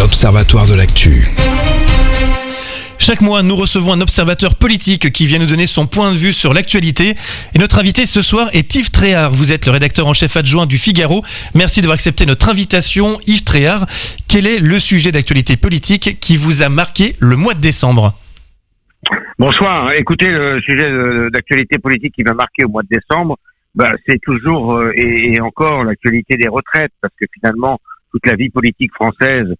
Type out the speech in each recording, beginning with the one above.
l'Observatoire de l'actu. Chaque mois, nous recevons un observateur politique qui vient nous donner son point de vue sur l'actualité. Et notre invité ce soir est Yves Tréhard. Vous êtes le rédacteur en chef adjoint du Figaro. Merci d'avoir accepté notre invitation. Yves Tréhard, quel est le sujet d'actualité politique qui vous a marqué le mois de décembre ? Bonsoir. Écoutez, le sujet d'actualité politique qui m'a marqué au mois de décembre, c'est toujours et encore l'actualité des retraites, parce que finalement, toute la vie politique française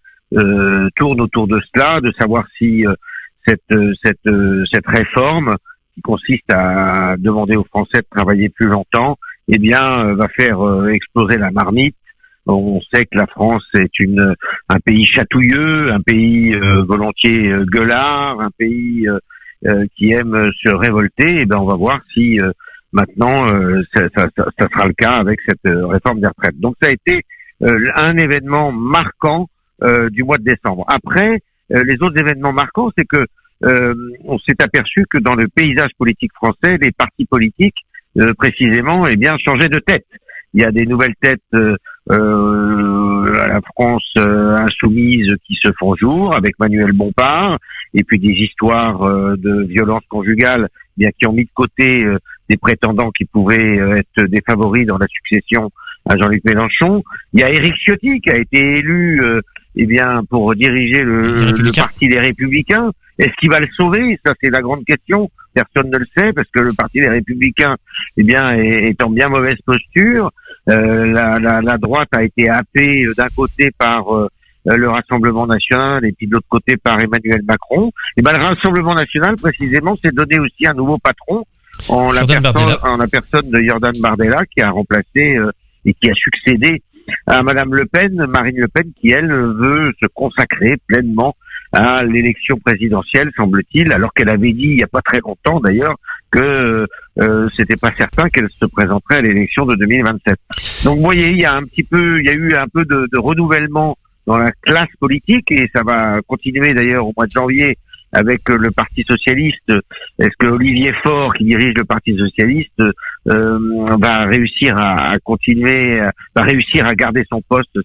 tourne autour de cela, de savoir si cette réforme qui consiste à demander aux Français de travailler plus longtemps, va faire exploser la marmite. On sait que la France est un pays chatouilleux, un pays volontiers gueulard, un pays qui aime se révolter. On va voir si maintenant ça sera le cas avec cette réforme des retraites. Donc ça a été un événement marquant du mois de décembre. Après, les autres événements marquants, c'est que on s'est aperçu que dans le paysage politique français, les partis politiques, précisément, changeaient de tête. Il y a des nouvelles têtes à la France insoumise qui se font jour, avec Manuel Bompard, et puis des histoires de violence conjugale, qui ont mis de côté des prétendants qui pouvaient être des favoris dans la succession à Jean-Luc Mélenchon. Il y a Éric Ciotti qui a été élu pour diriger le parti des Républicains. Est-ce qu'il va le sauver? Ça, c'est la grande question. Personne ne le sait, parce que le parti des Républicains, est en bien mauvaise posture. La droite a été happée d'un côté par le Rassemblement national et puis de l'autre côté par Emmanuel Macron. Le Rassemblement national, précisément, s'est donné aussi un nouveau patron en la personne de Jordan Bardella, qui a remplacé et qui a succédé à Madame Le Pen, Marine Le Pen, qui elle veut se consacrer pleinement à l'élection présidentielle, semble-t-il, alors qu'elle avait dit il n'y a pas très longtemps d'ailleurs que c'était pas certain qu'elle se présenterait à l'élection de 2027. Donc vous voyez, il y a eu un peu de renouvellement dans la classe politique, et ça va continuer d'ailleurs au mois de janvier avec le Parti socialiste. Est-ce que Olivier Faure, qui dirige le Parti socialiste, va réussir à continuer, va réussir à garder son poste?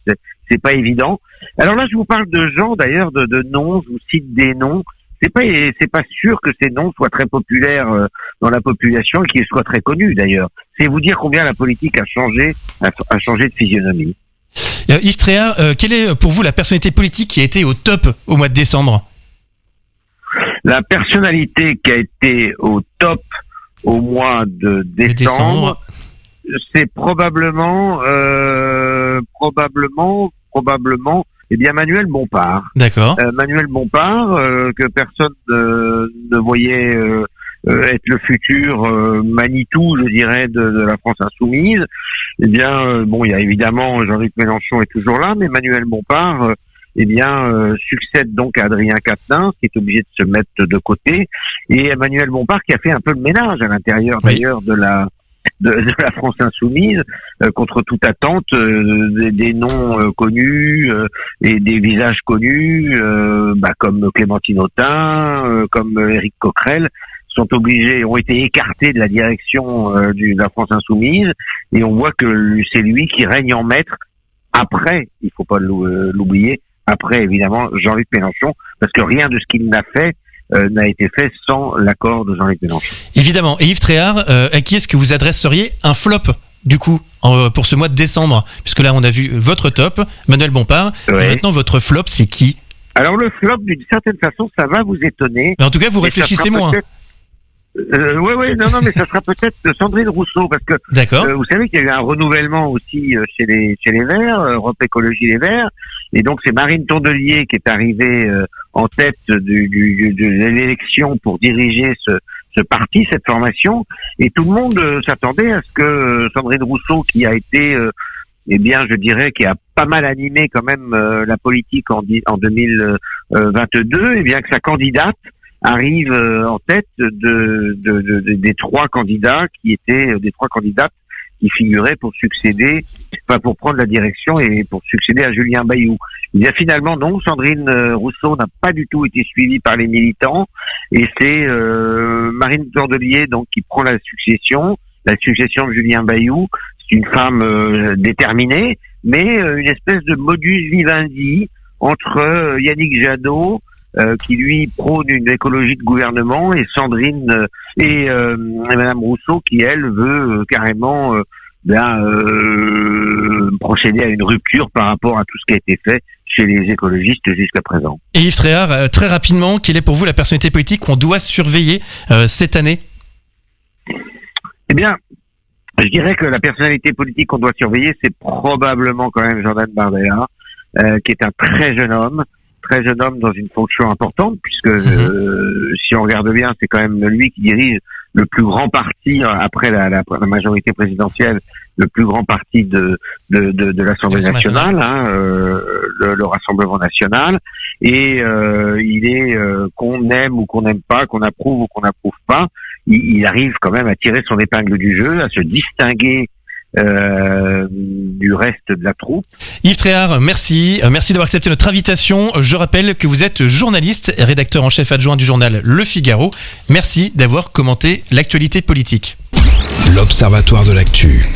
C'est pas évident. Alors là, je vous parle de gens, d'ailleurs, de noms. Je vous cite des noms. C'est pas sûr que ces noms soient très populaires dans la population et qu'ils soient très connus, d'ailleurs. C'est vous dire combien la politique a changé de physionomie. Yves Tréhard, quelle est pour vous la personnalité politique qui a été au top au mois de décembre? La personnalité qui a été au top au mois de décembre, c'est probablement Manuel Bompard. D'accord. Manuel Bompard, que personne ne voyait être le futur Manitou, je dirais, de la France insoumise. Il y a évidemment Jean-Luc Mélenchon est toujours là, mais Manuel Bompard succède donc à Adrien Quatennens, qui est obligé de se mettre de côté, et Emmanuel Bompard qui a fait un peu le ménage à l'intérieur d'ailleurs de la France insoumise, contre toute attente, des noms connus et des visages connus, comme Clémentine Autain, comme Éric Coquerel, ont été écartés de la direction de la France insoumise, et on voit que c'est lui qui règne en maître après, il faut pas l'oublier, après évidemment Jean-Luc Mélenchon, parce que rien de ce qu'il n'a fait n'a été fait sans l'accord de Jean-Luc Mélenchon. Évidemment. Et Yves Tréhard, à qui est-ce que vous adresseriez un flop, du coup, pour ce mois de décembre? Puisque là, on a vu votre top, Manuel Bompard. Ouais. Et maintenant, votre flop, c'est qui? Alors le flop, d'une certaine façon, ça va vous étonner. Mais en tout cas, vous réfléchissez moins. Mais ça sera peut-être Sandrine Rousseau, parce que D'accord. Vous savez qu'il y a eu un renouvellement aussi chez les Verts, Europe Écologie Les Verts, et donc c'est Marine Tondelier qui est arrivée en tête de l'élection pour diriger ce parti, cette formation, et tout le monde s'attendait à ce que Sandrine Rousseau, qui a été je dirais, qui a pas mal animé quand même la politique en 2022, que sa candidate arrive en tête des trois candidats qui figuraient pour prendre la direction et pour succéder à Julien Bayou. Finalement non, Sandrine Rousseau n'a pas du tout été suivie par les militants, et c'est Marine Tondelier donc qui prend la succession de Julien Bayou. C'est une femme déterminée, mais une espèce de modus vivendi entre Yannick Jadot, qui lui prône une écologie de gouvernement, et Sandrine et Madame Rousseau, qui elle veut carrément procéder à une rupture par rapport à tout ce qui a été fait chez les écologistes jusqu'à présent. Et Yves Tréhard, très rapidement, quelle est pour vous la personnalité politique qu'on doit surveiller cette année ? Eh bien, je dirais que la personnalité politique qu'on doit surveiller, c'est probablement quand même Jordan Bardella, qui est un très jeune homme dans une fonction importante, puisque si on regarde bien, c'est quand même lui qui dirige le plus grand parti après la majorité présidentielle, le plus grand parti de l'Assemblée nationale, le Rassemblement national, et il est qu'on aime ou qu'on n'aime pas, qu'on approuve ou qu'on n'approuve pas, il arrive quand même à tirer son épingle du jeu, à se distinguer du reste de la troupe. Yves Tréhard, merci d'avoir accepté notre invitation. Je rappelle que vous êtes journaliste et rédacteur en chef adjoint du journal Le Figaro. Merci d'avoir commenté l'actualité politique. L'Observatoire de l'actu.